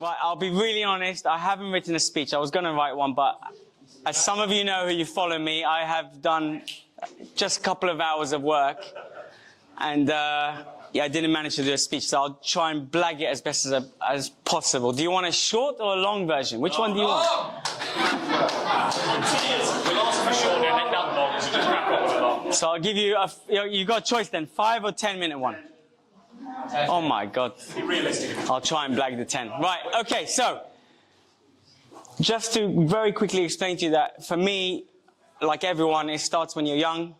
Right, I'll be really honest, I haven't written a speech. I was going to write one, but as some of you know who you follow me, I have done just a couple of hours of work. And yeah, I didn't manage to do a speech, so I'll try and blag it as best as possible. Do you want a short or a long version? Which one do you want? We'll ask for short and then done long, so just crack on with it long. So I'll give you, you got a choice then, 5 or 10 minute one. Oh my God. Be realistic. I'll try and blag the 10. Right, okay, so just to very quickly explain to you that for me, like everyone, it starts when you're young.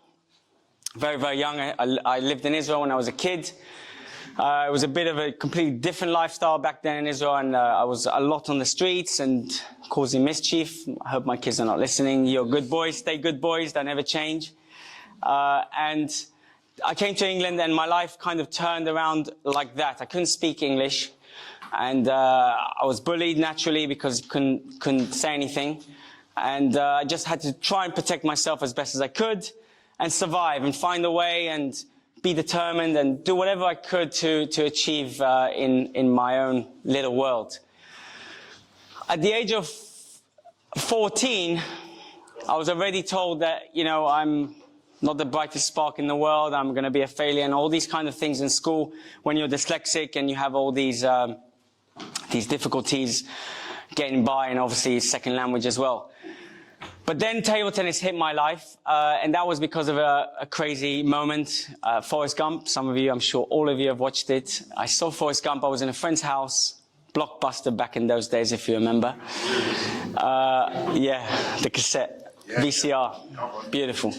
Very, very young. I lived in Israel when I was a kid. It was a bit of a completely different lifestyle back then in Israel, and I was a lot on the streets and causing mischief. I hope my kids are not listening. You're good boys, stay good boys, they never change. And I came to England and my life kind of turned around like that. I couldn't speak English, and I was bullied naturally because I couldn't say anything. And I just had to try and protect myself as best as I could and survive and find a way and be determined and do whatever I could to achieve in my own little world. At the age of 14, I was already told that, you know, I'm not the brightest spark in the world, I'm going to be a failure, and all these kind of things in school when you're dyslexic and you have all these difficulties getting by, and obviously second language as well. But then table tennis hit my life, and that was because of a crazy moment. Forrest Gump, some of you, I'm sure all of you have watched it. I saw Forrest Gump, I was in a friend's house, Blockbuster back in those days, if you remember. Yeah, the cassette. VCR, beautiful.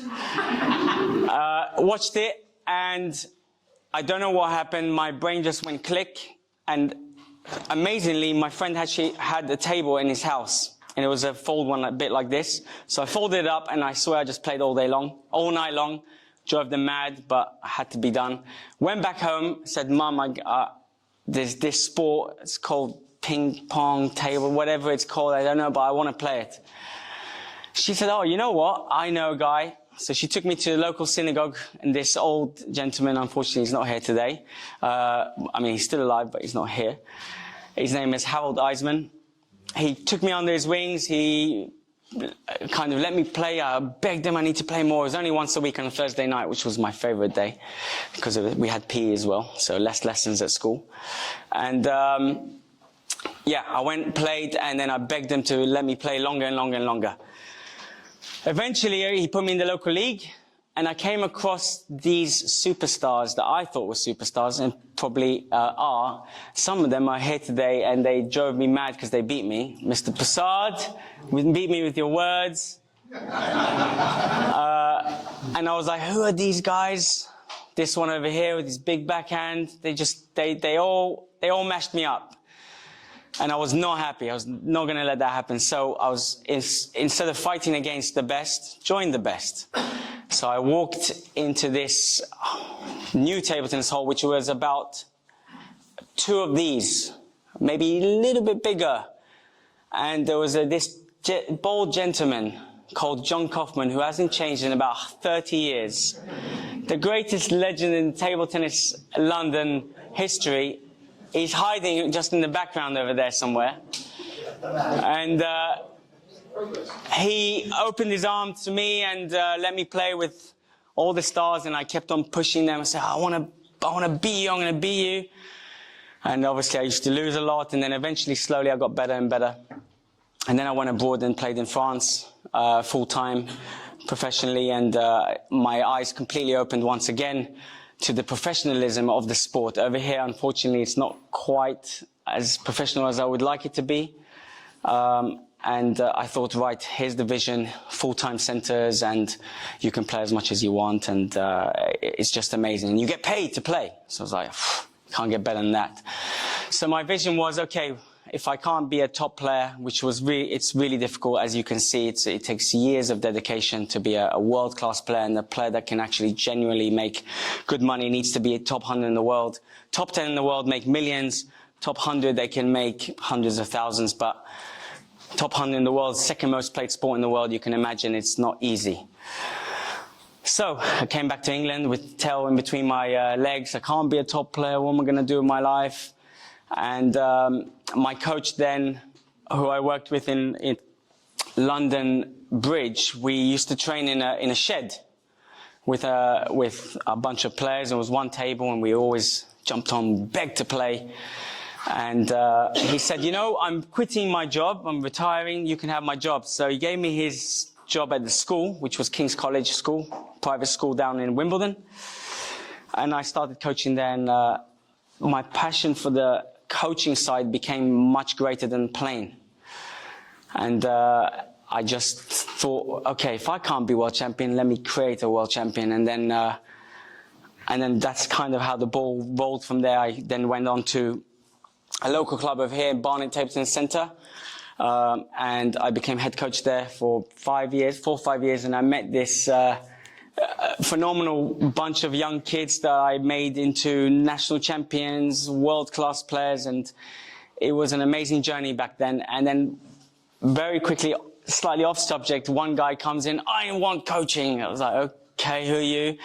Watched it, and I don't know what happened. My brain just went click, and amazingly, my friend actually had a table in his house, and it was a fold one, a bit like this. So I folded it up, and I swear I just played all day long, all night long. Drove them mad, but had to be done. Went back home, said, "Mum, there's this sport. It's called ping pong table, whatever it's called. I don't know, but I want to play it." She said, "Oh, you know what? I know a guy." So she took me to the local synagogue, and this old gentleman, unfortunately, he's not here today. I mean, he's still alive, but he's not here. His name is Harold Eisman. He took me under his wings. He kind of let me play. I begged him I need to play more. It was only once a week on a Thursday night, which was my favorite day because we had PE as well, so less lessons at school. And yeah, I went and played, and then I begged him to let me play longer and longer and longer. Eventually, he put me in the local league, and I came across these superstars that I thought were superstars, and probably are. Some of them are here today, and they drove me mad because they beat me. Mr. Prasad, beat me with your words. And I was like, who are these guys? This one over here with his big backhand. They all mashed me up. And I was not happy. I was not going to let that happen. So I was, instead of fighting against the best, joined the best. So I walked into this new table tennis hall, which was about 2 of these, maybe a little bit bigger. And there was this bold gentleman called John Kaufman, who hasn't changed in about 30 years. The greatest legend in table tennis London history. He's hiding just in the background over there somewhere. And he opened his arms to me and let me play with all the stars, and I kept on pushing them. I said, I want to beat you, I'm going to beat you. And obviously I used to lose a lot, and then eventually, slowly, I got better and better. And then I went abroad and played in France full-time, professionally, and my eyes completely opened once again to the professionalism of the sport. Over here, unfortunately, it's not quite as professional as I would like it to be. And I thought, right, here's the vision, full-time centers, and you can play as much as you want, and it's just amazing. And you get paid to play. So I was like, can't get better than that. So my vision was, okay, if I can't be a top player, which was it's really difficult, as you can see, it takes years of dedication to be a world-class player, and a player that can actually genuinely make good money needs to be a top 100 in the world. Top 10 in the world make millions. Top 100, they can make hundreds of thousands, but top 100 in the world, second most played sport in the world, you can imagine it's not easy. So I came back to England with tail in between my legs. I can't be a top player. What am I going to do with my life? And my coach then, who I worked with in London Bridge, we used to train in a shed with a bunch of players. There was one table, and we always jumped on, begged to play. And he said, you know, I'm quitting my job, I'm retiring, you can have my job. So he gave me his job at the school, which was King's College School, private school down in Wimbledon. And I started coaching there, and my passion for the coaching side became much greater than playing. And I just thought, okay, if I can't be world champion, let me create a world champion. And then that's kind of how the ball rolled from there. I then went on to a local club over here, Barnet Tableton Centre. And I became head coach there for 4 or 5 years. And I met this phenomenal bunch of young kids that I made into national champions, world-class players. And it was an amazing journey back then. And then very quickly, slightly off subject, one guy comes in, I want coaching. I was like, okay, who are you? He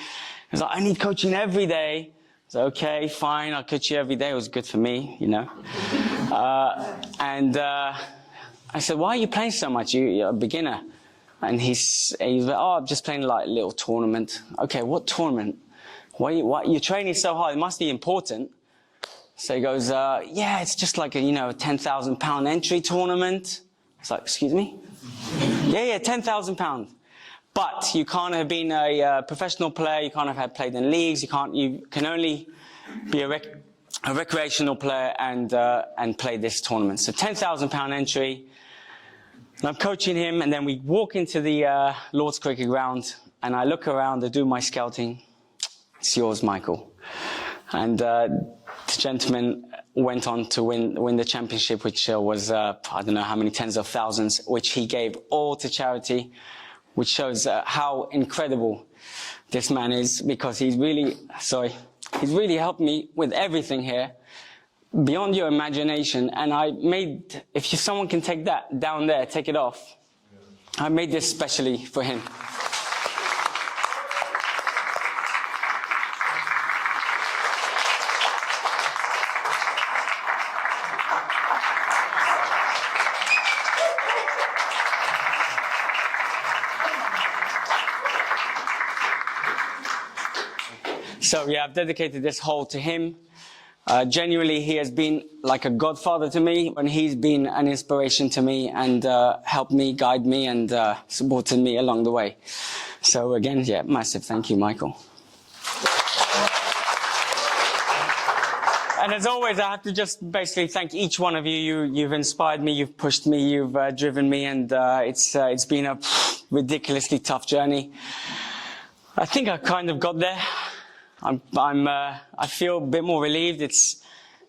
was like, I need coaching every day. I was like, okay, fine, I'll coach you every day. It was good for me, you know. I said, why are you playing so much? You're a beginner. And he's like, oh, I'm just playing like a little tournament. Okay, what tournament? Why you're training so hard? It must be important. So he goes, yeah, it's just like a, you know, £10,000 entry tournament. I was like, excuse me? Yeah, £10,000. But you can't have been a professional player. You can't have played in leagues. You can only be a recreational player and play this tournament. So £10,000 entry. And I'm coaching him, and then we walk into the Lord's Cricket Ground, and I look around, I do my scouting. It's yours, Michael. And the gentleman went on to win the championship, which was, I don't know how many tens of thousands, which he gave all to charity, which shows how incredible this man is, because he's really helped me with everything here, beyond your imagination. And I made, if someone can take that down there, take it off. I made this specially for him. So yeah, I've dedicated this hole to him. Genuinely, he has been like a godfather to me, and he's been an inspiration to me and helped me, guide me, and supported me along the way. So again, yeah, massive thank you, Michael. And as always, I have to just basically thank each one of you. You've inspired me, you've pushed me, you've driven me, and it's been a ridiculously tough journey. I think I kind of got there. I feel a bit more relieved. It's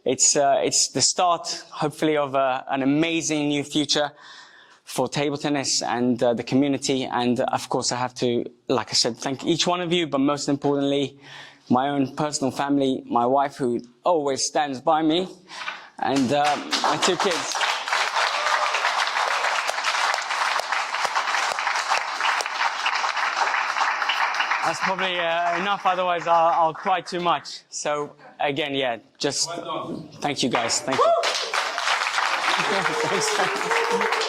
the start, hopefully, of an amazing new future for table tennis and the community. And of course, I have to, like I said, thank each one of you, but most importantly, my own personal family, my wife, who always stands by me, and my 2 kids. That's probably enough, otherwise I'll cry too much. So again, yeah, just thank you guys. Thank you. Thanks.